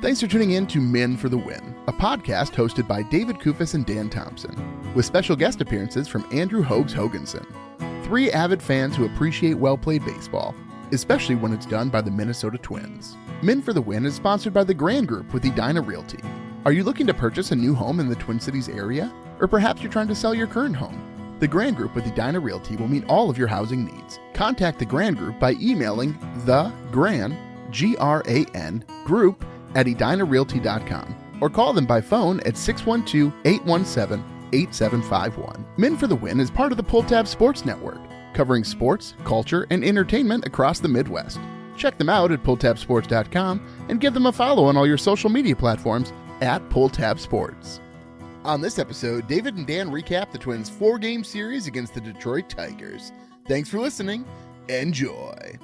Thanks for tuning in to Men for the Win, a podcast hosted by David Kufis and Dan Thompson, with special guest appearances from Andrew Hoags Hoganson, three avid fans who appreciate well-played baseball, especially when it's done by the Minnesota Twins. Men for the Win is sponsored by the Grand Group with Edina Realty. Are you looking to purchase a new home in the Twin Cities area? Or perhaps you're trying to sell your current home? The Grand Group with Edina Realty will meet all of your housing needs. Contact the Grand Group by emailing thegran, G-R-A-N, group at edinarealty.com or call them by phone at 612-817-8751. Men for the Win is part of the Pulltab Sports Network, covering sports, culture, and entertainment across the Midwest. Check them out at pulltabsports.com and give them a follow on all your social media platforms at Pulltab Sports. On this episode, David and Dan recap the Twins' 4-game series against the Detroit Tigers. Thanks for listening. Enjoy.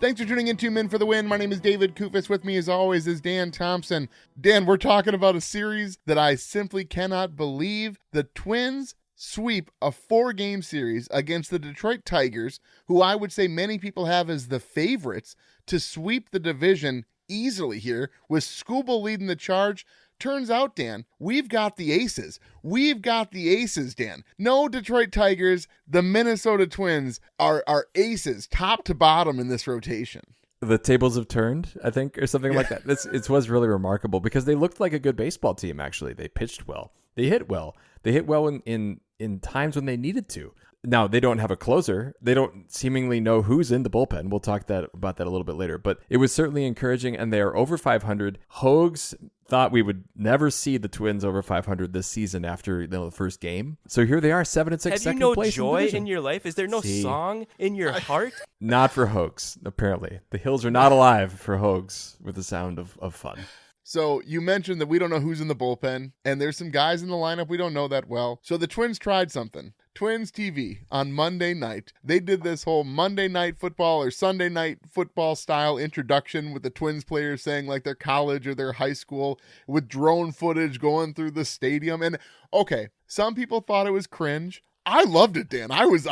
Thanks for tuning in to Men for the Win. My name is David Kufis. With me, as always, is Dan Thompson. Dan, we're talking about a series that I simply cannot believe. The Twins sweep a 4-game series against the Detroit Tigers, who I would say many people have as the favorites to sweep the division easily here, with Skubal leading the charge. Turns out, Dan, we've got the aces. We've got the aces, Dan. No Detroit Tigers. The Minnesota Twins are aces, top to bottom in this rotation. The tables have turned, I think, or something like that. It was really remarkable because they looked like a good baseball team, actually. They pitched well. They hit well. They hit well in times when they needed to. Now, they don't have a closer. They don't seemingly know who's in the bullpen. We'll talk about that a little bit later. But it was certainly encouraging, and they are over 500. Hoags thought we would never see the Twins over 500 this season after the first game. So here they are, 7-6, have second you no place joy in your life? Is there no song in your heart? Not for Hoags, apparently. The hills are not alive for Hoags with the sound of fun. So you mentioned that we don't know who's in the bullpen, and there's some guys in the lineup we don't know that well. So the Twins tried something. Twins TV on Monday night. They did this whole Monday night football or Sunday night football style introduction with the Twins players saying like their college or their high school with drone footage going through the stadium. And okay, some people thought it was cringe. I loved it, Dan. I was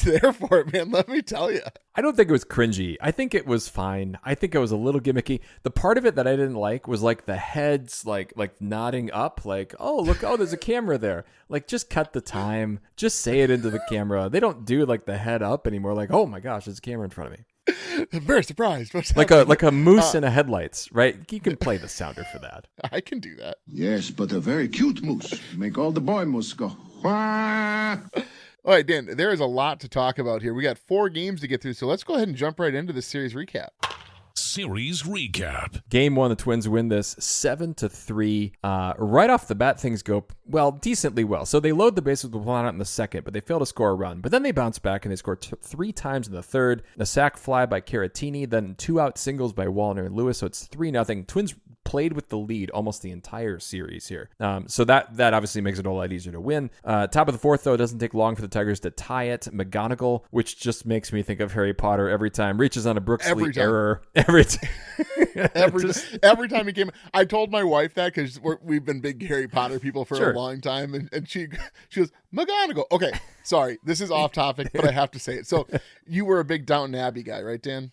there for it, man. Let me tell you. I don't think it was cringy. I think it was fine. I think it was a little gimmicky. The part of it that I didn't like was like the heads like nodding up, like, oh, look, oh, there's a camera there. Like, just cut the time. Just say it into the camera. They don't do like the head up anymore. Like, oh my gosh, there's a camera in front of me. I'm very surprised. Like a moose in a headlights, right? You can play the sounder for that. I can do that. Yes, but a very cute moose. Make all the boy moose go. All right, Dan, there is a lot to talk about here. We got 4 games to get through, so let's go ahead and jump right into the series recap. Series recap. Game 1, the Twins win this 7-3. Right off the bat, things go, well, decently well. So they load the bases with one out in the second, but they fail to score a run. But then they bounce back and they score 3 times in the third. A sac fly by Caratini, then 2-out singles by Wallner and Lewis. So it's 3-0. Twins played with the lead almost the entire series here. So that obviously makes it a whole lot easier to win. Top of the fourth, though, it doesn't take long for the Tigers to tie it. McGonagall, which just makes me think of Harry Potter every time, reaches on a Brooksley error. Every time he came. I told my wife that because we've been big Harry Potter people for a long time, and she goes, McGonagall. Okay, sorry, this is off topic, but I have to say it. So you were a big Downton Abbey guy, right, Dan?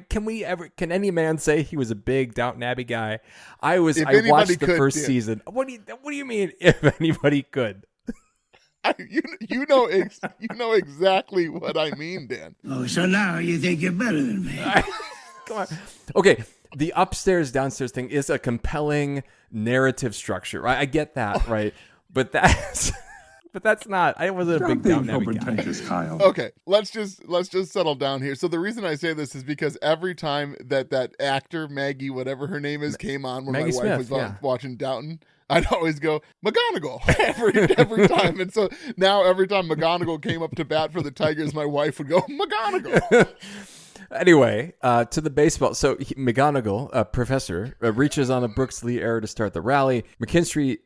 Can any man say he was a big Downton Abbey guy? I watched the first season. What do you mean if anybody could? You know exactly what I mean, Dan. Oh, so now you think you're better than me? Come on. Okay, the upstairs downstairs thing is a compelling narrative structure, right? I get that, right? But that's not. I wasn't a big Downton Abbey guy. Kyle. Okay, let's just settle down here. So the reason I say this is because every time that actor Maggie, whatever her name is, came on when Maggie my wife Smith, was watching Downton, I'd always go McGonagall every time. And so now every time McGonagall came up to bat for the Tigers, my wife would go McGonagall. Anyway, to the baseball. So McGonagall, professor, reaches on a Brooksley error to start the rally. McKinstry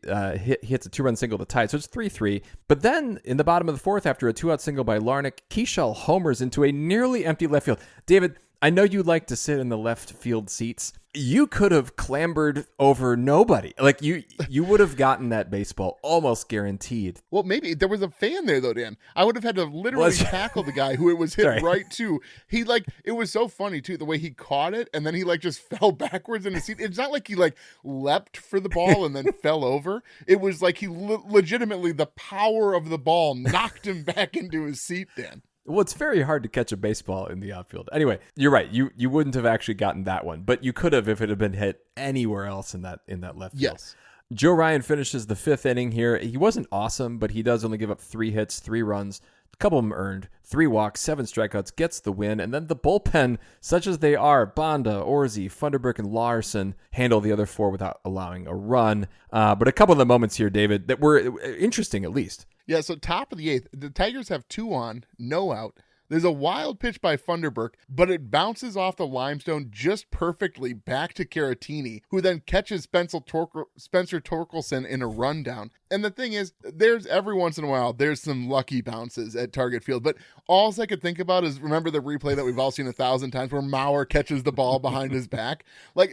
hits a 2-run single to tie it, so it's 3-3. But then in the bottom of the fourth, after a 2-out single by Larnach, Keishel homers into a nearly empty left field. David, I know you like to sit in the left field seats. You could have clambered over nobody. Like you would have gotten that baseball almost guaranteed. Well, maybe there was a fan there though, Dan. I would have had to literally tackle the guy who it was hit right to. He it was so funny too, the way he caught it and then he just fell backwards in his seat. It's not like he leapt for the ball and then fell over. It was like he legitimately, the power of the ball knocked him back into his seat, Dan. Well, it's very hard to catch a baseball in the outfield. Anyway, you're right. You wouldn't have actually gotten that one, but you could have if it had been hit anywhere else in that left field. Yes. Joe Ryan finishes the 5th inning here. He wasn't awesome, but he does only give up 3 hits, 3 runs, a couple of them earned, 3 walks, 7 strikeouts, gets the win. And then the bullpen, such as they are, Bonda, Orsi, Funderburk, and Larson handle the other 4 without allowing a run. But a couple of the moments here, David, that were interesting at least. Yeah, so top of the 8th, the Tigers have 2 on, no out. There's a wild pitch by Funderburk, but it bounces off the limestone just perfectly back to Caratini, who then catches Spencer Torkelson in a rundown. And the thing is, there's every once in a while, there's some lucky bounces at Target Field. But all I could think about is, remember the replay that we've all seen 1,000 times where Mauer catches the ball behind his back?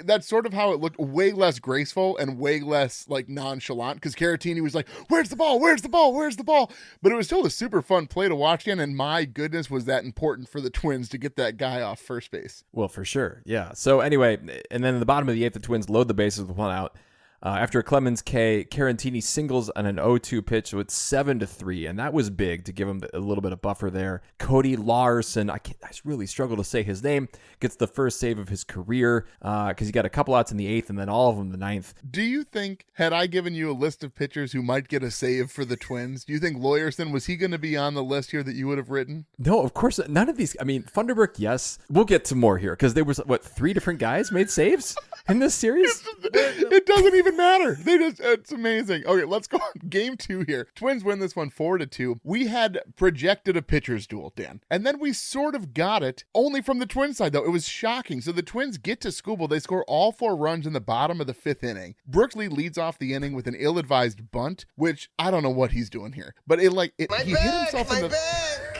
That's sort of how it looked, way less graceful and way less nonchalant, because Caratini was like, where's the ball? Where's the ball? Where's the ball? But it was still a super fun play to watch again. And my goodness, was that important for the Twins to get that guy off first base. Well, for sure. Yeah. So anyway, and then in the bottom of the 8th, the Twins load the bases with 1 out. After a Clemens K, Carantini singles on an 0-2 pitch, so it's 7-3, and that was big to give him a little bit of buffer there. Cody Larson, I really struggle to say his name, gets the first save of his career because he got a couple outs in the 8th and then all of them the 9th. Do you think, had I given you a list of pitchers who might get a save for the Twins, do you think Lawyerson, was he going to be on the list here that you would have written? No, of course, none of these. I mean, Funderburk, yes. We'll get to more here because there was, 3 different guys made saves in this series? It doesn't even matter. It's amazing. Okay, let's go on. Game 2 here. Twins win this one 4-2. We had projected a pitcher's duel, Dan. And then we sort of got it, only from the Twins side, though. It was shocking. So the Twins get to Scoobel. They score all 4 runs in the bottom of the 5th inning. Brookley leads off the inning with an ill-advised bunt, which I don't know what he's doing here. But he hit himself in the...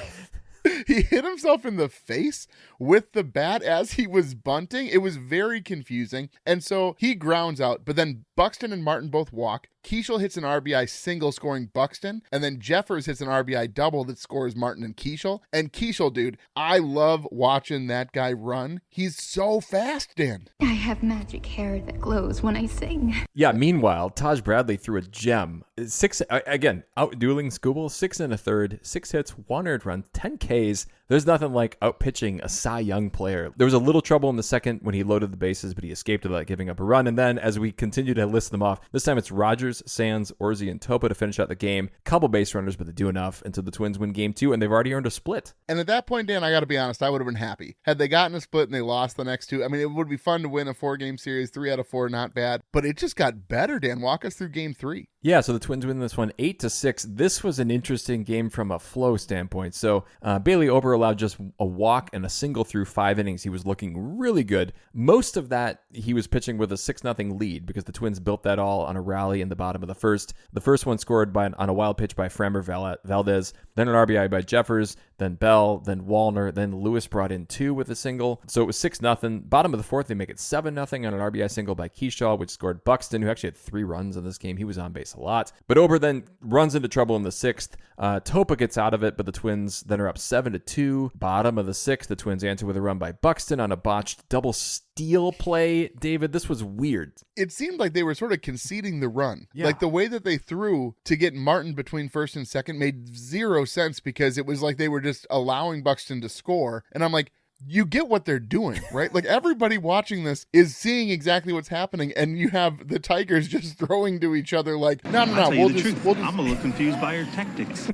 He hit himself in the face with the bat as he was bunting. It was very confusing. And so he grounds out, but then Buxton and Martin both walk. Keishel hits an RBI single scoring Buxton, and then Jeffers hits an RBI double that scores Martin and Keishel. And Keishel, dude, I love watching that guy run. He's so fast, Dan. I have magic hair that glows when I sing. Yeah, meanwhile, Taj Bradley threw a gem. 6, again, out-dueling Scoobel, 6 1/3, 6 hits, 1 earned run, 10 Ks. There's nothing like out-pitching a Cy Young player. There was a little trouble in the 2nd when he loaded the bases, but he escaped without giving up a run. And then as we continue to list them off, this time it's Rogers, Sands, Orsi, and Topa to finish out the game. Couple base runners, but they do enough until the Twins win game 2, and they've already earned a split. And at that point, Dan, I got to be honest, I would have been happy. Had they gotten a split and they lost the next 2, I mean, it would be fun to win a 4-game series, 3 out of 4, not bad. But it just got better, Dan. Walk us through game 3. Yeah, so the Twins win this one 8-6. This was an interesting game from a flow standpoint. So Bailey Ober allowed just a walk and a single through 5 innings. He was looking really good. Most of that, he was pitching with a 6-0 lead because the Twins built that all on a rally in the bottom of the 1st. The first one scored on a wild pitch by Framber Valdez, then an RBI by Jeffers, then Bell, then Wallner, then Lewis brought in 2 with a single. So it was 6-0. Bottom of the 4th, they make it 7-0 on an RBI single by Keyshaw, which scored Buxton, who actually had 3 runs in this game. He was on base a lot. But Ober then runs into trouble in the 6th. Topa gets out of it, but the Twins then are up 7-2. Bottom of the 6th, the Twins answer with a run by Buxton on a botched double steal play. David, this was weird. It seemed like they were sort of conceding the run. Yeah. Like the way that they threw to get Martin between 1st and 2nd made 0 sense because it was like they were just allowing Buxton to score. And I'm like, you get what they're doing, right? Like everybody watching this is seeing exactly what's happening, and you have the Tigers just throwing to each other like, no, we'll just I'm a little confused by your tactics.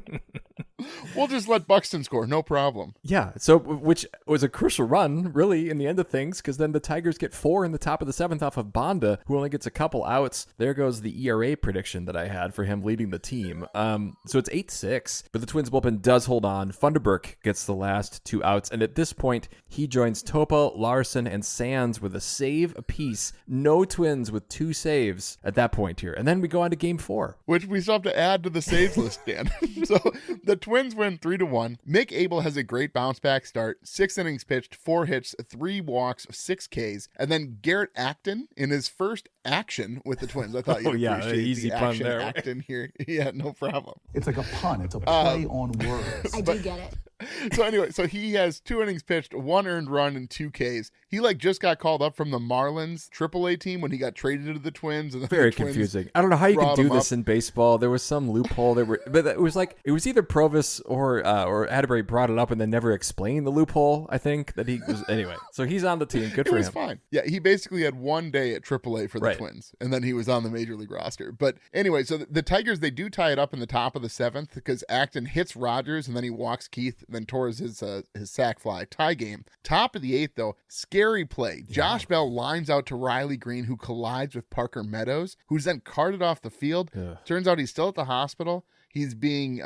We'll just let Buxton score, no problem. Yeah, so which was a crucial run, really, in the end of things, because then the Tigers get 4 in the top of the 7th off of Bonda, who only gets a couple outs. There goes the ERA prediction that I had for him leading the team. So it's 8-6, but the Twins bullpen does hold on. Funderburk gets the last 2 outs, and at this point, he joins Topa, Larson, and Sands with a save apiece. No Twins with 2 saves at that point here. And then we go on to game 4. Which we still have to add to the saves list, Dan. So the Twins win win 3-1. Mick Abel has a great bounce back start. 6 innings pitched, 4 hits, 3 walks, 6 Ks. And then Garrett Acton in his first action with the Twins. I thought you'd appreciate easy the pun action there. Acton here. Yeah, no problem. It's like a pun. It's a play on words. I do get it. So anyway, so he has 2 innings pitched, 1 earned run, and 2 Ks. He just got called up from the Marlins AAA team when he got traded to the Twins. And Very confusing. I don't know how you can do this in baseball. There was some loophole. But it was either Provis or Atterbury brought it up and then never explained the loophole. I think that he was anyway. So he's on the team. Good for him. It was fine. Yeah, he basically had 1 day at AAA for the Twins, and then he was on the major league roster. But anyway, so the Tigers, they do tie it up in the top of the 7th because Acton hits Rogers and then he walks Keith, then towards his sac fly. Tie game. Top of the 8th though, scary play. Josh Bell lines out to Riley Green, who collides with Parker Meadows, who's then carted off the field. Turns out he's still at the hospital. He's being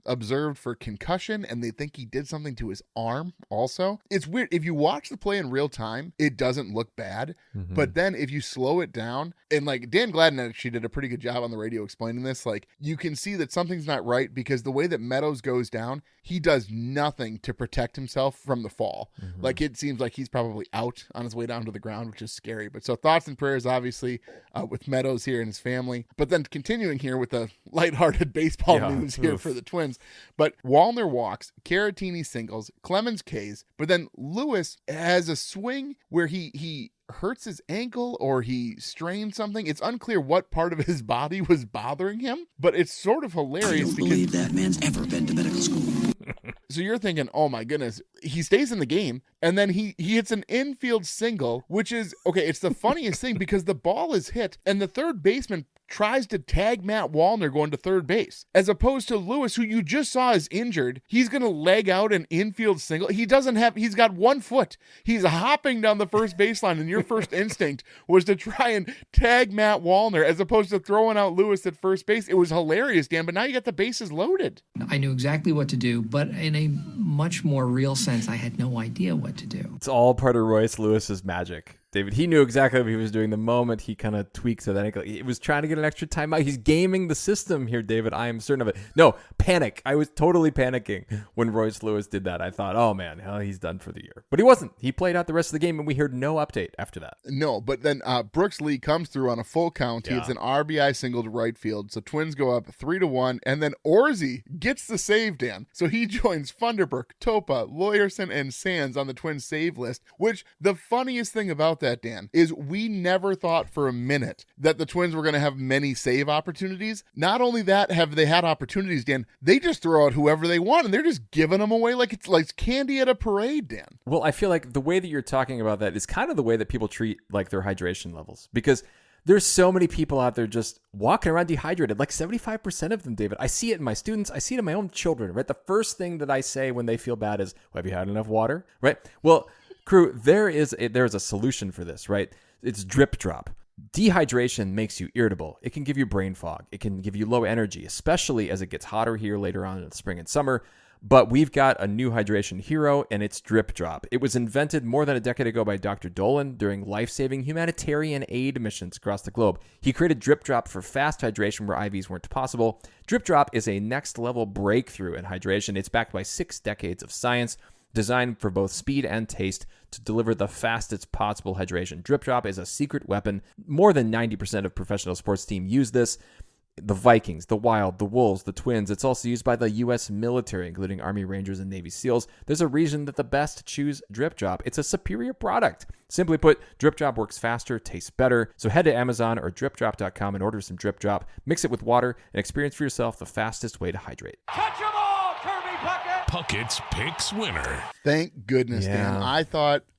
observed for concussion, and they think he did something to his arm also. It's weird. If you watch the play in real time, it doesn't look bad. Mm-hmm. But then if you slow it down, and Dan Gladden actually did a pretty good job on the radio explaining this, you can see that something's not right because the way that Meadows goes down, he does nothing to protect himself from the fall. Mm-hmm. It seems like he's probably out on his way down to the ground, which is scary. But so thoughts and prayers, obviously, with Meadows here and his family. But then continuing here with the lighthearted baseball news here for the Twins. But Wallner walks, Caratini singles, Clemens Ks, but then Lewis has a swing where he hurts his ankle or he strained something. It's unclear what part of his body was bothering him, but it's sort of hilarious. I don't believe that man's ever been to medical school. So you're thinking, oh my goodness, he stays in the game, and then he hits an infield single, which is, okay, it's the funniest thing because the ball is hit, and the third baseman tries to tag Matt Wallner going to third base, as opposed to Lewis, who you just saw is injured. He's going to leg out an infield single. He's got 1 foot. He's hopping down the first baseline, and your first instinct was to try and tag Matt Wallner, as opposed to throwing out Lewis at first base. It was hilarious, Dan, but now you got the bases loaded. I knew exactly what to do, but in a much more real sense, I had no idea what to do. It's all part of Royce Lewis's magic. David, he knew exactly what he was doing the moment he kind of tweaked to that ankle. He was trying to get an extra timeout. He's gaming the system here, David. I am certain of it. No, panic. I was totally panicking when Royce Lewis did that. I thought, oh man, he's done for the year. But he wasn't. He played out the rest of the game, and we heard no update after that. No, but then Brooks Lee comes through on a full count. He hits an RBI single to right field. So Twins go up 3-1, and then Orzi gets the save, Dan. So he joins Funderburk, Topa, Lawyerson, and Sands on the Twins save list, which the funniest thing about that, Dan, is we never thought for a minute that the Twins were going to have many save opportunities. Not only that have they had opportunities, Dan, they just throw out whoever they want, and they're just giving them away like it's like candy at a parade, Dan. Well, I feel like the way that you're talking about that is kind of the way that people treat their hydration levels, because there's so many people out there just walking around dehydrated, like 75% of them, David. I see it in my students. I see it in my own children, right? The first thing that I say when they feel bad is, well, have you had enough water, right? Well, crew, there is a solution for this, right? It's drip drop. Dehydration makes you irritable. It can give you brain fog. It can give you low energy, especially as it gets hotter here later on in the spring and summer. But we've got a new hydration hero, and it's Drip Drop. It was invented more than a decade ago by Dr. Dolan during life-saving humanitarian aid missions across the globe. He created Drip Drop for fast hydration where IVs weren't possible. Drip Drop is a next-level breakthrough in hydration. It's backed by 6 decades of science, designed for both speed and taste to deliver the fastest possible hydration. Drip Drop is a secret weapon. More than 90% of professional sports teams use this. The Vikings, the Wild, the Wolves, the Twins. It's also used by the U.S. military, including Army Rangers and Navy SEALs. There's a reason that the best choose Drip Drop. It's a superior product. Simply put, Drip Drop works faster, tastes better. So head to Amazon or dripdrop.com and order some Drip Drop. Mix it with water and experience for yourself the fastest way to hydrate. Catch 'em all, Kirby Puckett! Puckett's Picks winner. Thank goodness, Dan.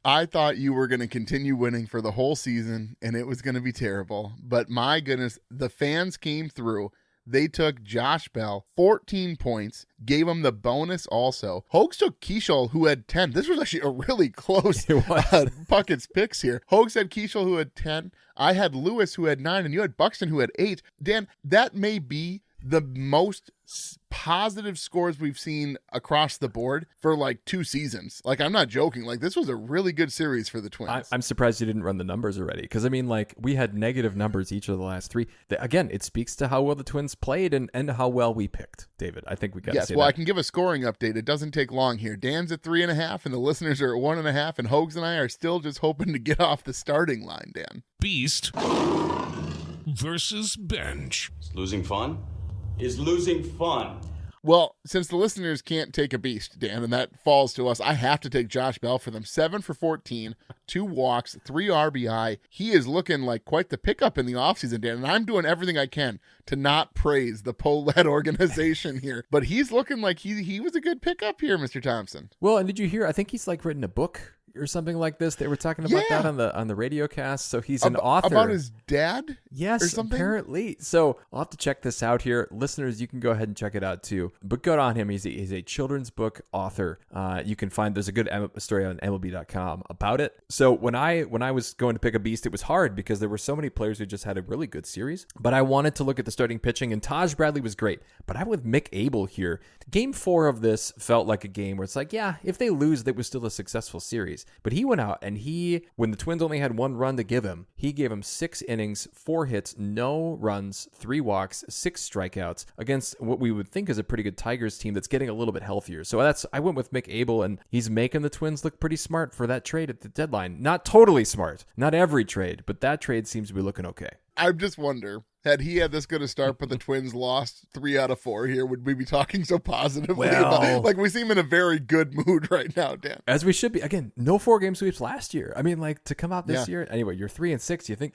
I thought you were going to continue winning for the whole season, and it was going to be terrible. But my goodness, the fans came through. They took Josh Bell, 14 points, gave him the bonus also. Hoax took Keishel, who had 10. This was actually a really close Puckett's picks here. Hoax had Keishel, who had 10. I had Lewis, who had 9, and you had Buxton, who had 8. Dan, that may be the most positive scores we've seen across the board for like 2 seasons. Like, I'm not joking. Like, this was a really good series for the Twins. I'm surprised you didn't run the numbers already, because I mean, like, we had negative numbers each of the last 3. Again, it speaks to how well the Twins played and how well we picked, David. I think we got to say well, that. I can give a scoring update. It doesn't take long here. Dan's at 3.5, and the listeners are at 1.5, and Hogs and I are still just hoping to get off the starting line, Dan. Beast versus bench. Is losing fun? Is losing fun? Well, since the listeners can't take a beast, Dan, and that falls to us, I have to take Josh Bell for them. 7 for 14, 2 walks, 3 RBI. He is looking like quite the pickup in the offseason, Dan, and I'm doing everything I can to not praise the Poe-led organization here. But he's looking like he was a good pickup here, Mr. Thompson. Well, and did you hear? I think he's like written a book or something like this. They were talking about that on the radio cast. So he's an author. About his dad? Yes, or something? apparently. So I'll have to check this out here. Listeners, you can go ahead and check it out too. But good on him. He's a children's book author. You can find, there's a good story on MLB.com about it. So when I was going to pick a beast, it was hard because there were so many players who just had a really good series. But I wanted to look at the starting pitching, and Taj Bradley was great. But I'm with Mick Abel here. Game 4 of this felt like a game where it's like, yeah, if they lose, that was still a successful series. But he went out and when the Twins only had 1 run to give him, he gave him 6 innings, 4 hits, no runs, 3 walks, 6 strikeouts against what we would think is a pretty good Tigers team that's getting a little bit healthier. So I went with Mick Abel, and he's making the Twins look pretty smart for that trade at the deadline. Not totally smart, not every trade, but that trade seems to be looking okay. I just wonder, had he had this good a start, but the Twins lost 3 out of 4 here, would we be talking so positively about? Like, we seem in a very good mood right now, Dan. As we should be. Again, no 4-game sweeps last year. I mean, like, to come out this year. Anyway, you're 3-6. You think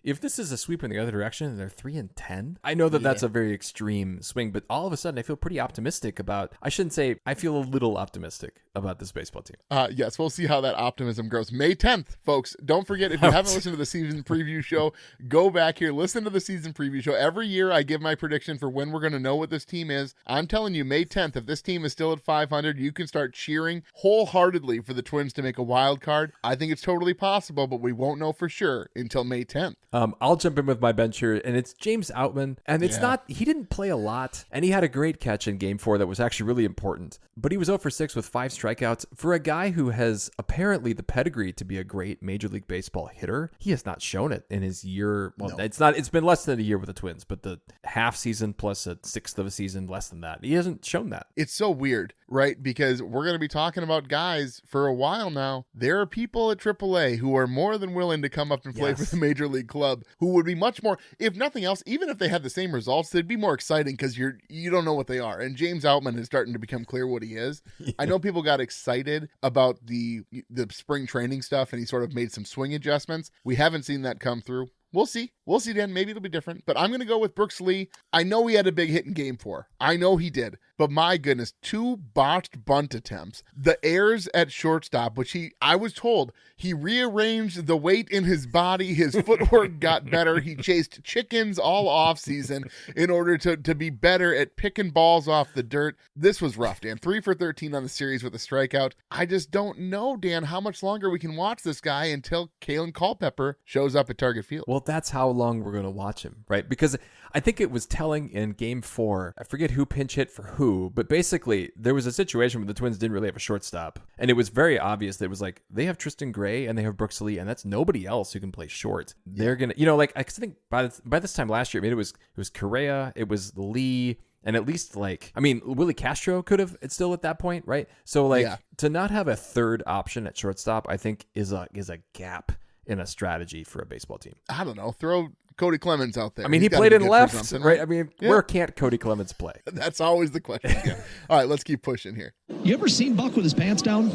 if this is a sweep in the other direction and they're 3-10? I know that's a very extreme swing, but all of a sudden I feel pretty optimistic about. I shouldn't say I feel a little optimistic about this baseball team. Yes, we'll see how that optimism grows. May 10th, folks. Don't forget, if you haven't listened to the season preview show, go back here, listen to the season preview show. Every year I give my prediction for when we're going to know what this team is. I'm telling you, May 10th, if this team is still at 500, you can start cheering wholeheartedly for the Twins to make a wild card. I think it's totally possible, but we won't know for sure until May 10th. I'll jump in with my bench here, and it's James Outman. And it's not, he didn't play a lot, and he had a great catch in Game 4 that was actually really important. But he was 0 for 6 with 5 strikeouts. For a guy who has apparently the pedigree to be a great Major League Baseball hitter, he has not shown it in his year. Well, it's been less than a year with the Twins, but the half season plus a sixth of a season, less than that. He hasn't shown that. It's so weird, right? Because we're going to be talking about guys for a while now. There are people at AAA who are more than willing to come up and play for the Major League club, who would be much more, if nothing else, even if they had the same results, they'd be more exciting because you don't know what they are. And James Outman is starting to become clear what he is. Yeah. I know people got excited about the spring training stuff, and he sort of made some swing adjustments. We haven't seen that come through. We'll see. We'll see, Dan. Maybe it'll be different. But I'm going to go with Brooks Lee. I know he had a big hit in Game 4. I know he did. But my goodness, 2 botched bunt attempts. The errors at shortstop, which I was told, he rearranged the weight in his body. His footwork got better. He chased chickens all offseason in order to be better at picking balls off the dirt. This was rough, Dan. 3 for 13 on the series with a strikeout. I just don't know, Dan, how much longer we can watch this guy until Kalen Culpepper shows up at Target Field. Well, that's how long we're going to watch him, right? Because I think it was telling in Game 4. I forget who pinch hit for who, but basically there was a situation where the Twins didn't really have a shortstop, and it was very obvious that it was like they have Tristan Gray and they have Brooks Lee, and that's nobody else who can play short. They're gonna, I think by this time last year, I mean, it was Correa, it was Lee. And at least Willie Castro could have, it's still at that point, right? So to not have a third option at shortstop, I think is a gap in a strategy for a baseball team. I don't know. Throw Cody Clemens out there. I mean, he played in left, right? I mean, where can't Cody Clemens play? That's always the question. Yeah. All right, let's keep pushing here. You ever seen Buck with his pants down?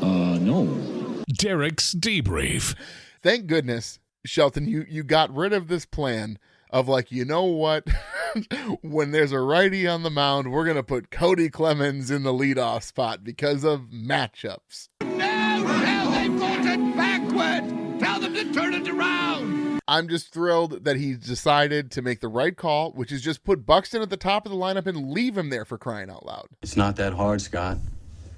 No. Derek's debrief. Thank goodness, Shelton, you got rid of this plan of you know what? When there's a righty on the mound, we're going to put Cody Clemens in the leadoff spot because of matchups. They bolted backward. Tell them to turn it around. I'm just thrilled that he decided to make the right call, which is just put Buxton at the top of the lineup and leave him there, for crying out loud. It's not that hard, Scott.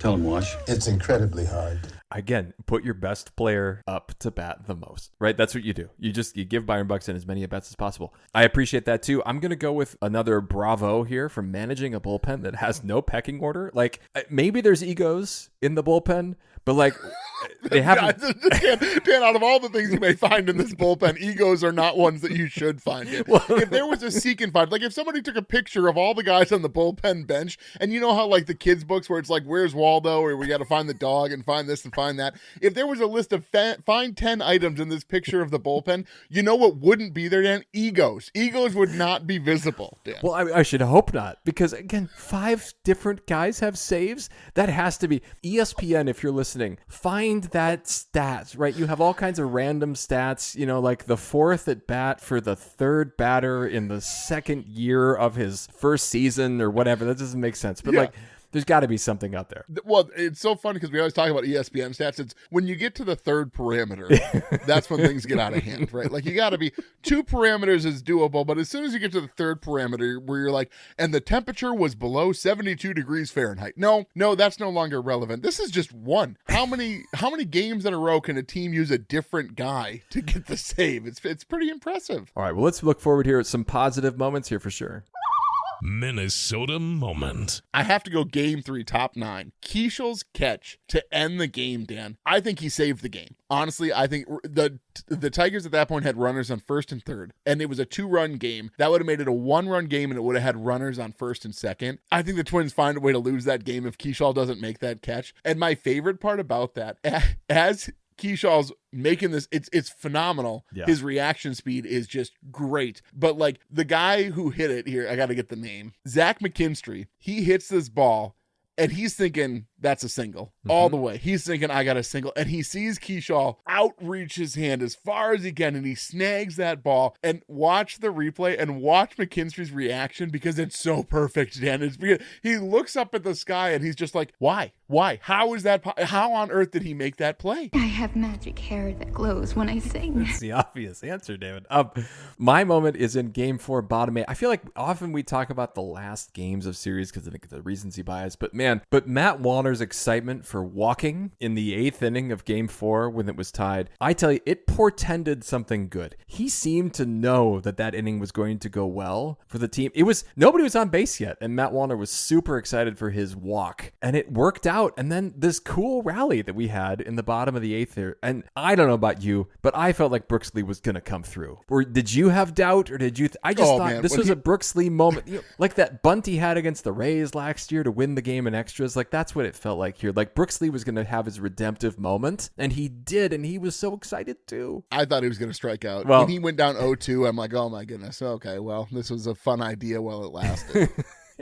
Tell him, Wash. It's incredibly hard. again, put your best player up to bat the most, right? That's what you do. You give Byron Buxton as many at-bats as possible. I appreciate that too. I'm going to go with another bravo here for managing a bullpen that has no pecking order. Like, maybe there's egos in the bullpen, but like, they haven't. Dan, out of all the things you may find in this bullpen, egos are not ones that you should find. Well, if there was a seek and find, like if somebody took a picture of all the guys on the bullpen bench, and you know how like the kids' books where it's like, where's Waldo, or we got to find the dog and find this and find that. If there was a list of find 10 items in this picture of the bullpen, you know what wouldn't be there, Dan? Egos. Egos would not be visible, Dan. Well, I should hope not, because again, 5 different guys have saves. That has to be ESPN. If you're listening, find that stats, right? You have all kinds of random stats, you know, like the 4th at bat for the 3rd batter in the 2nd year of his first season or whatever. That doesn't make sense. But like, there's got to be something out there. Well, it's so funny because we always talk about ESPN stats. It's when you get to the 3rd parameter, that's when things get out of hand, right? Like you got to be 2 parameters is doable, but as soon as you get to the 3rd parameter where you're like, and the temperature was below 72 degrees Fahrenheit. No, that's no longer relevant. This is just one. How many games in a row can a team use a different guy to get the save? It's pretty impressive. All right, well, let's look forward here at some positive moments here for sure. Minnesota moment. I have to go game 3, top 9. Keishel's catch to end the game, Dan. I think he saved the game. Honestly, I think the Tigers at that point had runners on 1st and 3rd, and it was a 2-run game. That would have made it a 1-run game, and it would have had runners on 1st and 2nd. I think the Twins find a way to lose that game if Keishel doesn't make that catch. And my favorite part about that, as Keishel's making this, it's phenomenal. Yeah. His reaction speed is just great. But like the guy who hit it here, I got to get the name. Zach McKinstry, he hits this ball and he's thinking that's a single all the way. He's thinking I got a single, and he sees Keishel outreach his hand as far as he can, and he snags that ball. And watch the replay and watch McKinstry's reaction because it's so perfect, Dan. It's because he looks up at the sky and he's just like, why? How is that? How on earth did he make that play? I have magic hair that glows when I sing. That's the obvious answer, David. My moment is in Game 4, bottom 8. I feel like often we talk about the last games of series because I think the recency bias, but Matt Wallner's excitement for walking in the 8th inning of Game 4 when it was tied, I tell you, it portended something good. He seemed to know that inning was going to go well for the team. Nobody was on base yet, and Matt Wallner was super excited for his walk, and it worked out. And then this cool rally that we had in the bottom of the 8th there, and I don't know about you, but I felt like Brooks Lee was going to come through. Or did you have doubt, or did you? I just thought this was a Brooks Lee moment, like that bunt he had against the Rays last year to win the game in extras. Like that's what it felt like here. Like Brooks Lee was going to have his redemptive moment, and he did, and he was so excited too. I thought he was going to strike out. Well, when he went down 0-2, I'm like, oh my goodness. Okay, well, this was a fun idea while it lasted.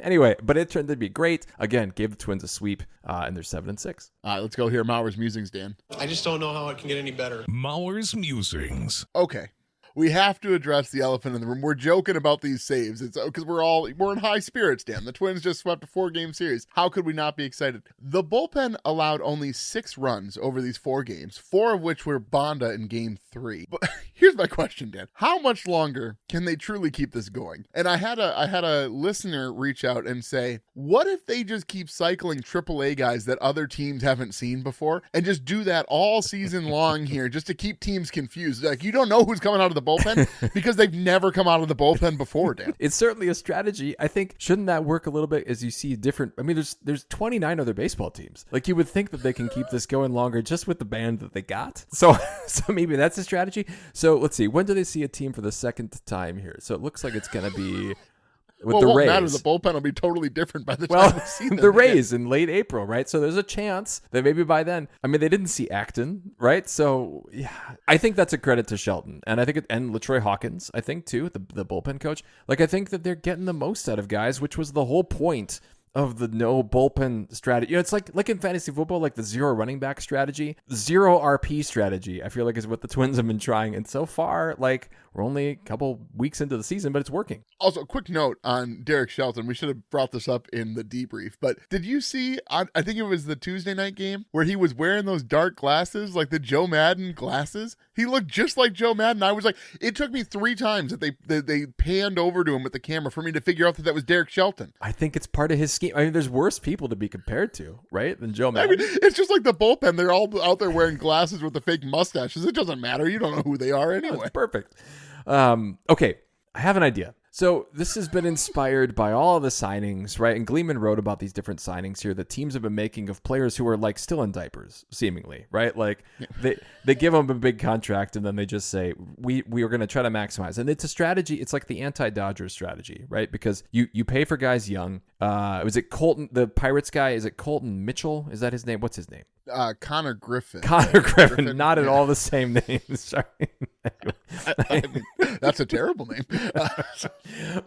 Anyway, but it turned to be great. Again, gave the Twins a sweep, and they're 7-6. All right, let's go hear Mauer's musings, Dan. I just don't know how it can get any better. Mauer's musings. Okay. We have to address the elephant in the room. We're joking about these saves. It's because we're in high spirits, Dan. The Twins just swept a 4-game series. How could we not be excited? The bullpen allowed only 6 runs over these 4 games, 4 of which were Bonda in Game 3. But here's my question, Dan. How much longer can they truly keep this going? And I had a listener reach out and say, what if they just keep cycling AAA guys that other teams haven't seen before and just do that all season long here just to keep teams confused? Like, you don't know who's coming out of the bullpen because they've never come out of the bullpen before, Dan. It's certainly a strategy. I think, shouldn't that work a little bit as you see different, I mean, there's 29 other baseball teams. Like you would think that they can keep this going longer just with the band that they got. So maybe that's a strategy. So let's see, when do they see a team for the 2nd time here? So it looks like it's going to be with the Rays. Matter, the bullpen will be totally different by the time we see them. The Rays in late April, right? So there's a chance that maybe by then, I mean, they didn't see Acton, right? So yeah, I think that's a credit to Shelton, and I think and LaTroy Hawkins, I think too, the bullpen coach. Like I think that they're getting the most out of guys, which was the whole point of the no bullpen strategy. You know, it's like in fantasy football, like the 0 running back strategy, 0 RP strategy, I feel like is what the Twins have been trying. And so far, like we're only a couple weeks into the season, but it's working. Also, a quick note on Derek Shelton. We should have brought this up in the debrief, but did you see, I think it was the Tuesday night game where he was wearing those dark glasses, like the Joe Madden glasses? He looked just like Joe Madden. I was like, it took me 3 times that they panned over to him with the camera for me to figure out that was Derek Shelton. I think it's part of his scheme. I mean, there's worse people to be compared to, right, than Joe Madden. I mean, it's just like the bullpen. They're all out there wearing glasses with the fake mustaches. It doesn't matter. You don't know who they are anyway. That's perfect. Okay, I have an idea. So this has been inspired by all of the signings, right? And Gleeman wrote about these different signings here that teams have been making of players who are like still in diapers, seemingly, right? Like they give them a big contract and then they just say, we are going to try to maximize. And it's a strategy. It's like the anti-Dodgers strategy, right? Because you pay for guys young. Was it Colton, the Pirates guy? Is it Colton Mitchell? Is that his name? What's his name? Connor Griffin. Connor Griffin. Not at all the same names. Sorry. I mean, that's a terrible name.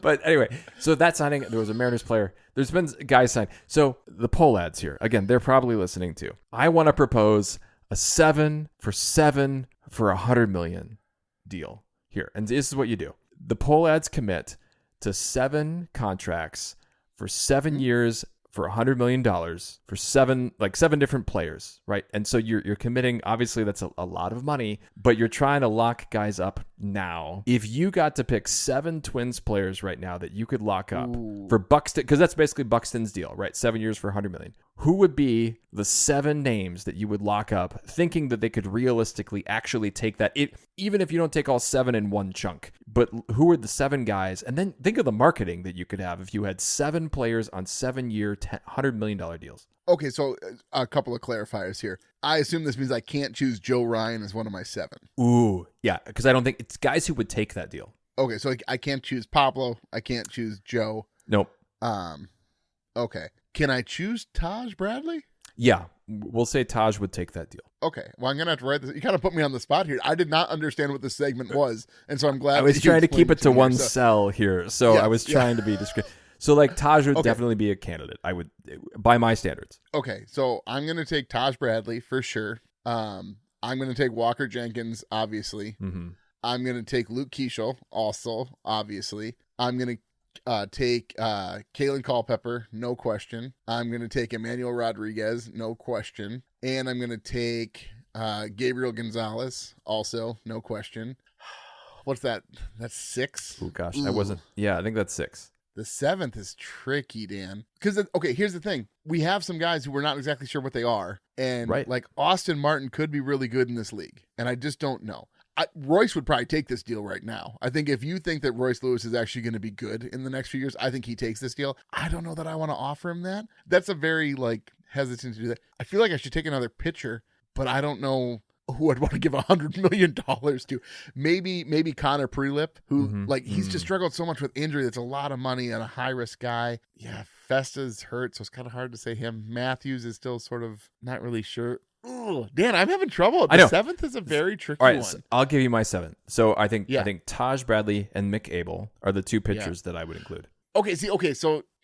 But anyway, so that signing, there was a Mariners player. There's been guys signed. So the Pullads here, again, they're probably listening to. I want to propose a 7 for $100 million deal here. And this is what you do. The Pullads commit to 7 contracts for 7 years for $100 million for 7 different players, right? And so you're committing, obviously that's a lot of money, but you're trying to lock guys up now. If you got to pick 7 Twins players right now that you could lock up for Buxton, because that's basically Buxton's deal, right? 7 years for $100 million. Who would be the 7 names that you would lock up, thinking that they could realistically actually take that, even if you don't take all 7 in one chunk? But who are the 7 guys? And then think of the marketing that you could have if you had 7 players on 7-year, $100 million deals. Okay, so a couple of clarifiers here. I assume this means I can't choose Joe Ryan as one of my 7. Ooh, yeah, because I don't think it's guys who would take that deal. Okay, so I can't choose Pablo. I can't choose Joe. Nope. Okay. Can I choose Taj Bradley? Yeah, we'll say Taj would take that deal. Okay. Well, I'm going to have to write this. You kind of put me on the spot here. I did not understand what this segment was, and so I'm glad I was trying to keep it to one so. cell here, so I was trying to be discreet. So, like, Taj would definitely be a candidate, I would, by my standards. Okay, so I'm going to take Taj Bradley for sure. I'm going to take Walker Jenkins, obviously. Mm-hmm. I'm going to take Luke Keeschel, also, obviously. I'm going to take Kalen Culpepper, no question. I'm going to take Emmanuel Rodriguez, no question. And I'm going to take Gabriel Gonzalez, also, no question. What's that? That's 6? Oh, gosh. I wasn't. Yeah, I think that's 6. The 7th is tricky, Dan. Because, okay, here's the thing. We have some guys who we're not exactly sure what they are. And, like, Austin Martin could be really good in this league. And I just don't know. Royce would probably take this deal right now. I think if you think that Royce Lewis is actually going to be good in the next few years, I think he takes this deal. I don't know that I want to offer him that. That's a very, hesitant to do that. I feel like I should take another pitcher, but I don't know who I'd want to give $100 million to. Maybe Connor Prelip, who he's just struggled so much with injury. That's a lot of money and a high risk guy. Yeah, Festa's hurt, so it's kind of hard to say him. Matthews is still sort of not really sure. Ooh, Dan, I'm having trouble. The 7th is a very tricky one. So I'll give you my 7th. So I think Taj Bradley and Mick Abel are the 2 pitchers that I would include.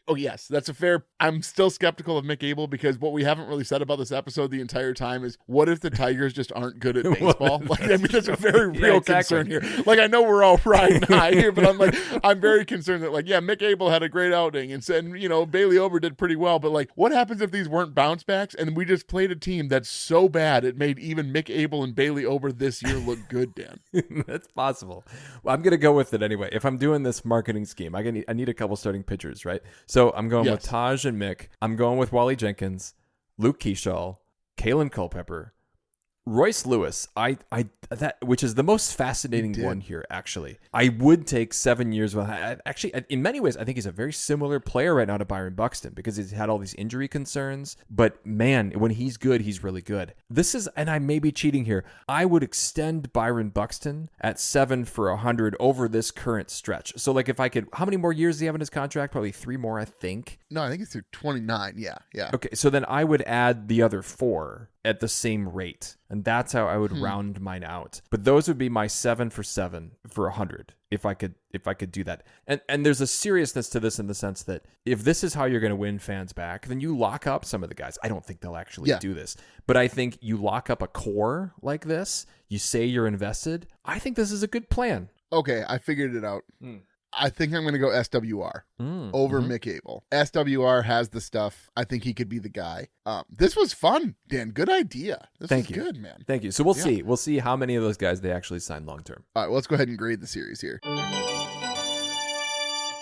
Oh, yes, that's a fair. I'm still skeptical of Mick Abel because what we haven't really said about this episode the entire time is what if the Tigers just aren't good at baseball? That's a very real concern here. I know we're all riding high here, but I'm very concerned that, Mick Abel had a great outing and said, Bailey Ober did pretty well, but what happens if these weren't bounce backs and we just played a team that's so bad it made even Mick Abel and Bailey Ober this year look good, Dan? That's possible. Well, I'm going to go with it anyway. If I'm doing this marketing scheme, I need a couple starting pitchers, right? So I'm going with Taj and Mick. I'm going with Wally Jenkins, Luke Keeschel, Kalen Culpepper, Royce Lewis. Which is the most fascinating one here. Actually, I would take 7 years. Actually, in many ways, I think he's a very similar player right now to Byron Buxton because he's had all these injury concerns. But man, when he's good, he's really good. This is, and I may be cheating here. I would extend Byron Buxton at 7 for $100 over this current stretch. So, if I could, how many more years does he have in his contract? Probably 3 more, I think. No, I think it's through 29. Yeah. Okay, so then I would add the other 4 at the same rate. And that's how I would round mine out. But those would be my 7 for $100 if I could do that. And there's a seriousness to this in the sense that if this is how you're going to win fans back, then you lock up some of the guys. I don't think they'll actually do this, but I think you lock up a core like this. You say you're invested. I think this is a good plan. Okay, I figured it out. I think I'm going to go SWR over Mick Abel. SWR has the stuff. I think he could be the guy. This was fun, Dan. Good idea. Thank you. Good, man. Thank you. So we'll see. We'll see how many of those guys they actually sign long term. All right, well, let's go ahead and grade the series here.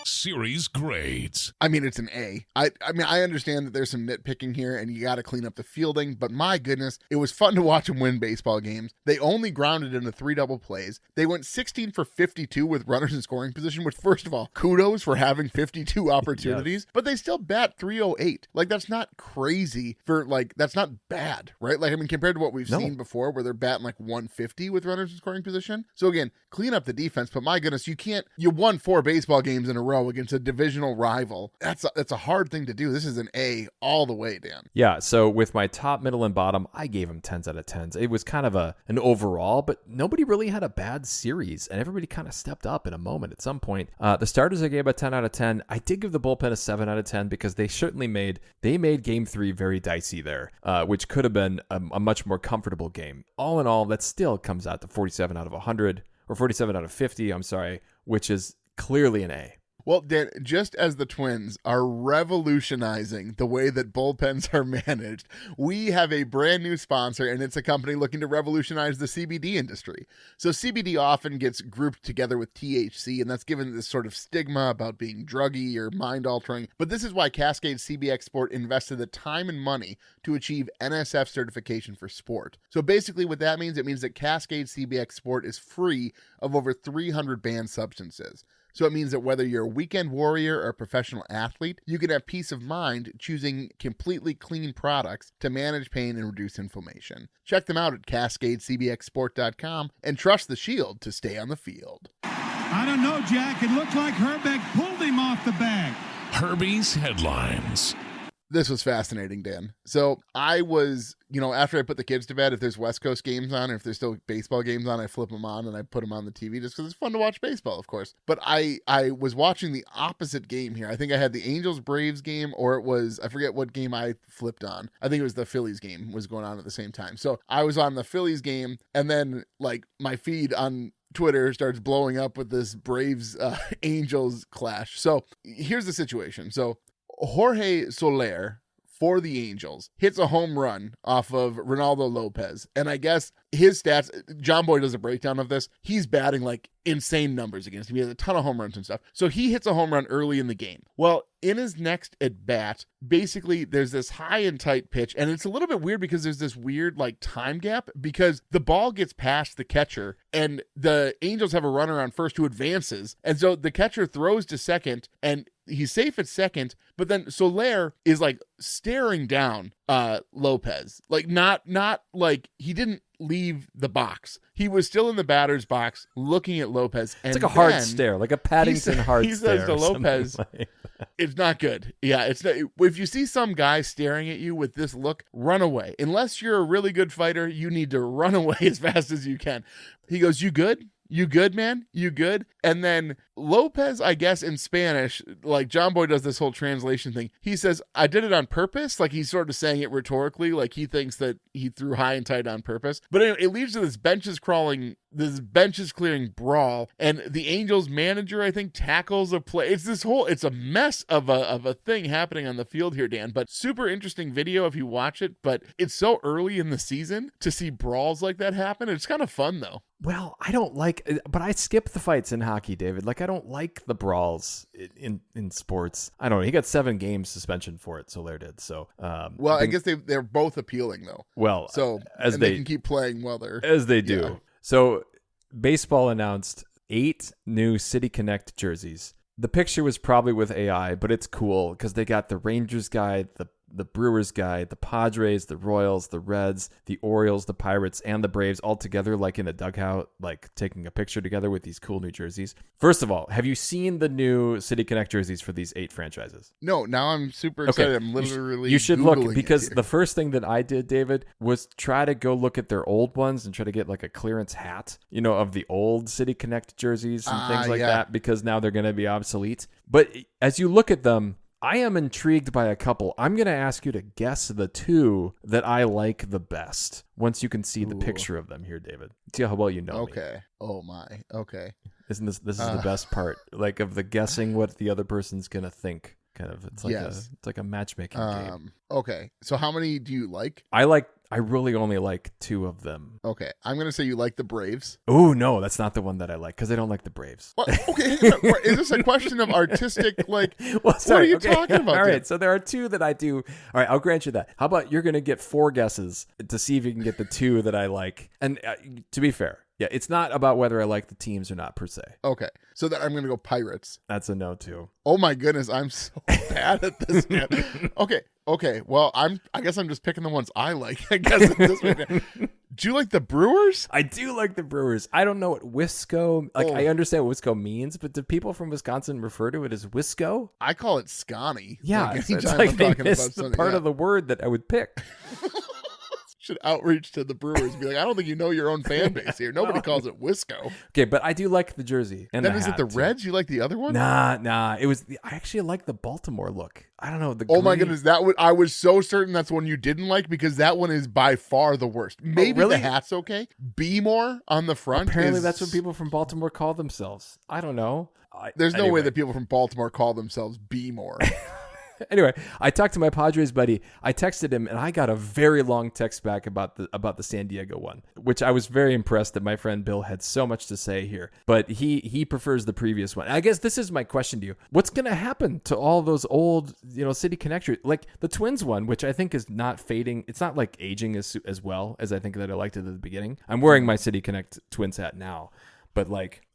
Series grades. I mean, it's an A. I mean, I understand that there's some nitpicking here and you got to clean up the fielding, but my goodness, it was fun to watch them win baseball games. They only grounded into 3 double plays. They went 16 for 52 with runners in scoring position, which, first of all, kudos for having 52 opportunities, but they still bat 308. Like, that's not crazy for, like, that's not bad, right? Like, I mean, compared to what we've seen before where they're batting like 150 with runners in scoring position. So again, clean up the defense, but my goodness, you won 4 baseball games in a row against a divisional rival. That's a hard thing to do. This is an A all the way, Dan. Yeah, so with my top, middle, and bottom, I gave them 10s out of 10s. It was kind of an overall, but nobody really had a bad series, and everybody kind of stepped up in a moment at some point. The starters I gave a 10 out of 10. I did give the bullpen a 7 out of 10 because they certainly made Game 3 very dicey there, which could have been a much more comfortable game. All in all, that still comes out to 47 out of 100, or 47 out of 50, I'm sorry, which is clearly an A. Well, Dan, just as the Twins are revolutionizing the way that bullpens are managed, we have a brand new sponsor, and it's a company looking to revolutionize the CBD industry. So CBD often gets grouped together with THC, and that's given this sort of stigma about being druggy or mind-altering. But this is why Cascade CBX Sport invested the time and money to achieve NSF certification for sport. So basically what that means, it means that Cascade CBX Sport is free of over 300 banned substances. So it means that whether you're a weekend warrior or a professional athlete, you can have peace of mind choosing completely clean products to manage pain and reduce inflammation. Check them out at CascadeCBXSport.com and trust the Shield to stay on the field. I don't know, Jack. It looked like Herbeck pulled him off the bag. Herbie's headlines. This was fascinating, Dan. So I was, after I put the kids to bed, if there's West Coast games on, or if there's still baseball games on, I flip them on and I put them on the TV just because it's fun to watch baseball, of course. But I was watching the opposite game here. I think I had the Angels-Braves game, or it was, I forget what game I flipped on. I think it was the Phillies game was going on at the same time. So I was on the Phillies game, and then like my feed on Twitter starts blowing up with this Braves Angels clash. So here's the situation. So Jorge Soler for the Angels hits a home run off of Ronaldo Lopez. And I guess his stats, John Boy does a breakdown of this. He's batting like insane numbers against him. He has a ton of home runs and stuff. So he hits a home run early in the game. Well, in his next at bat, basically there's this high and tight pitch. And it's a little bit weird because there's this weird like time gap because the ball gets past the catcher and the Angels have a runner on first who advances. And so the catcher throws to second and he's safe at second, but then Soler is like staring down Lopez. Like not like he didn't leave the box. He was still in the batter's box looking at Lopez. And it's like a hard stare, like a Paddington hard stare. He says to Lopez, it's not good. Yeah, it's not, if you see some guy staring at you with this look, run away. Unless you're a really good fighter, you need to run away as fast as you can. He goes, you good? You good, man? You good? And then Lopez, I guess in Spanish, like John Boy does this whole translation thing. He says, I did it on purpose. Like he's sort of saying it rhetorically. Like he thinks that he threw high and tight on purpose. But anyway, it leads to this benches clearing brawl. And the Angels manager, I think, tackles a play. It's a mess of a thing happening on the field here, Dan. But super interesting video if you watch it. But it's so early in the season to see brawls like that happen. It's kind of fun though. Well, but I skip the fights in hockey, David. Like, I don't like the brawls in sports. I don't know. He got 7 games suspension for it, Soler did. So, I guess they're both appealing though. Well, so they can keep playing while they're as they do. Yeah. So, baseball announced 8 new City Connect jerseys. The picture was probably with AI, but it's cool because they got the Rangers guy, the Brewers guy, the Padres, the Royals, the Reds, the Orioles, the Pirates, and the Braves all together like in a dugout, like taking a picture together with these cool new jerseys. First of all, have you seen the new City Connect jerseys for these 8 franchises? No, now I'm super excited. I'm literally You should Googling look because it here. The first thing that I did, David, was try to go look at their old ones and try to get like a clearance hat, of the old City Connect jerseys and things like that because now they're going to be obsolete. But as you look at them, I am intrigued by a couple. I'm going to ask you to guess the 2 that I like the best once you can see the picture of them here, David. See how well you know me. Okay. Oh, my. Okay. Isn't this is the best part, like of the guessing what the other person's going to think. Kind of. It's like a matchmaking game. Okay. So how many do you like? I like I really only like 2 of them. Okay, I'm going to say you like the Braves. Oh, no, that's not the one that I like because I don't like the Braves. Well, okay, is this a question of artistic, like, well, sorry, what are you talking about? All right, so there are 2 that I do. All right, I'll grant you that. How about you're going to get 4 guesses to see if you can get the 2 that I like? And to be fair, yeah, it's not about whether I like the teams or not per se. Okay, so then I'm going to go Pirates. That's a no, too. Oh, my goodness, I'm so bad at this, man. Okay, well, I guess I'm just picking the ones I like, I guess, at this point. Do you like the Brewers? I do like the Brewers. I don't know what Wisco, I understand what Wisco means, but do people from Wisconsin refer to it as Wisco? I call it Scotty. Yeah, it's like they missed the part of the word that I would pick. Should outreach to the Brewers and be like, I don't think you know your own fan base here. Nobody calls it Wisco. Okay, but I do like the jersey. And then is it the Reds? You like the other one? Nah. I actually like the Baltimore look. I don't know. Oh my goodness, I was so certain that's one you didn't like because that one is by far the worst. Maybe the hat's okay. Be more on the front. Apparently that's what people from Baltimore call themselves. I don't know. There's no way that people from Baltimore call themselves Be More. Anyway, I talked to my Padres buddy. I texted him, and I got a very long text back about the San Diego one, which I was very impressed that my friend Bill had so much to say here. But he prefers the previous one. I guess this is my question to you: what's going to happen to all those old, City connectors, like the Twins one, which I think is not fading. It's not like aging as well as I think that I liked it at the beginning. I'm wearing my City Connect Twins hat now, but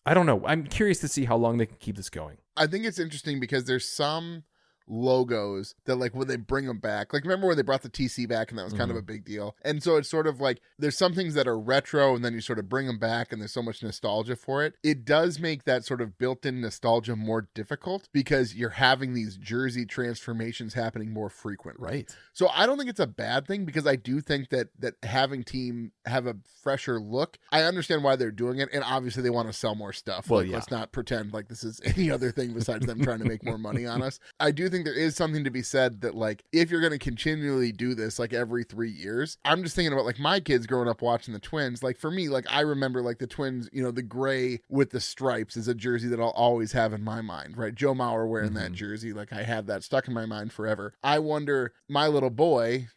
I don't know. I'm curious to see how long they can keep this going. I think it's interesting because there's some logos that when they bring them back, remember when they brought the TC back and that was kind of a big deal, and so it's sort of there's some things that are retro and then you sort of bring them back and there's so much nostalgia for it. It does make that sort of built-in nostalgia more difficult because you're having these jersey transformations happening more frequent, right? So I don't think it's a bad thing because I do think that having team have a fresher look, I understand why they're doing it, and obviously they want to sell more stuff. Let's not pretend like this is any other thing besides them trying to make more money on us. I do think there is something to be said that if you're going to continually do this every 3 years, I'm just thinking about my kids growing up watching the Twins. For me, I remember the Twins, the gray with the stripes is a jersey that I'll always have in my mind, right? Joe Mauer wearing that jersey, I had that stuck in my mind forever. I wonder, my little boy,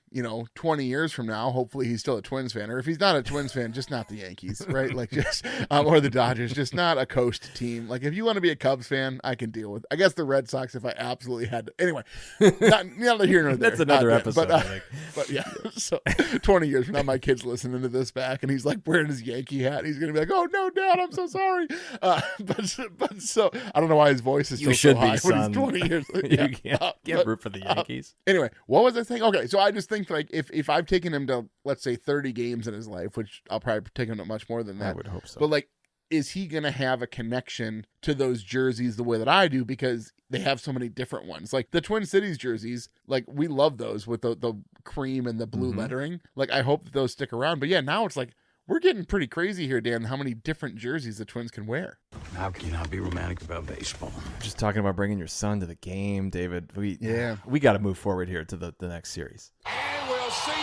20 years from now, hopefully he's still a Twins fan, or if he's not a Twins fan, just not the Yankees, right? Or the Dodgers, just not a coast team. If you want to be a Cubs fan, I can deal with. I guess the Red Sox, if I absolutely had to. Anyway, not here nor there. That's another episode. But yeah, so 20 years from now, my kid's listening to this back, and he's wearing his Yankee hat. He's gonna be like, "Oh no, Dad, I'm so sorry." But so I don't know why his voice is so high when he's 20 years. You can't root for the Yankees. Anyway, what was I saying? Okay, so I just think if I've taken him to, let's say, 30 games in his life, which I'll probably take him to much more than that. I would hope so. But is he going to have a connection to those jerseys the way that I do? Because they have so many different ones. The Twin Cities jerseys, we love those with the cream and the blue lettering. I hope that those stick around. But yeah, now it's we're getting pretty crazy here, Dan, how many different jerseys the Twins can wear. How can you not be romantic about baseball? Just talking about bringing your son to the game, David. We got to move forward here to the next series. And we'll see you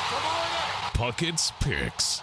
tomorrow night. Puckett's Picks.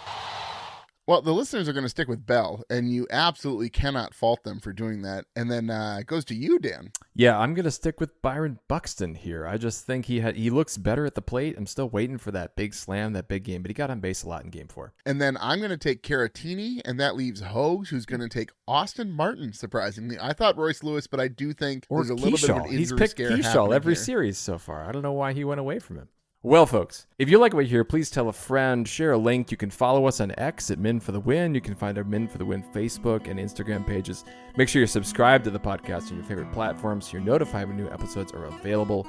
Well, the listeners are going to stick with Bell, and you absolutely cannot fault them for doing that. And then it goes to you, Dan. Yeah, I'm going to stick with Byron Buxton here. I just think he looks better at the plate. I'm still waiting for that big slam, that big game, but he got on base a lot in Game 4. And then I'm going to take Caratini, and that leaves Hogues, who's going to take Austin Martin, surprisingly. I thought Royce Lewis, but I do think there's a little bit of an injury scare happening. He's picked Keyshaw every series so far. I don't know why he went away from him. Well, folks, if you like what you hear, please tell a friend, share a link. You can follow us on X at Men for the Win. You can find our Men for the Win Facebook and Instagram pages. Make sure you're subscribed to the podcast on your favorite platforms so you're notified when new episodes are available.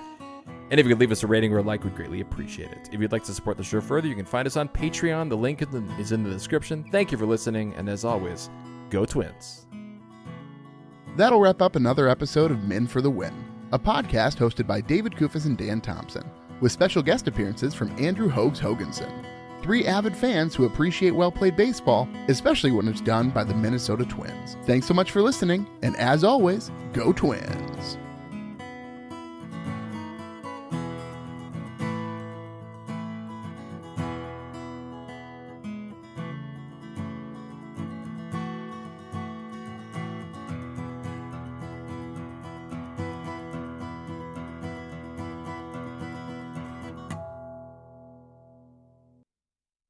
And if you could leave us a rating or a like, we'd greatly appreciate it. If you'd like to support the show further, you can find us on Patreon. The link is in the description. Thank you for listening, and as always, go Twins. That'll wrap up another episode of Men for the Win, a podcast hosted by David Kufis and Dan Thompson, with special guest appearances from Andrew Hogues Hoganson, 3 avid fans who appreciate well-played baseball, especially when it's done by the Minnesota Twins. Thanks so much for listening, and as always, go Twins!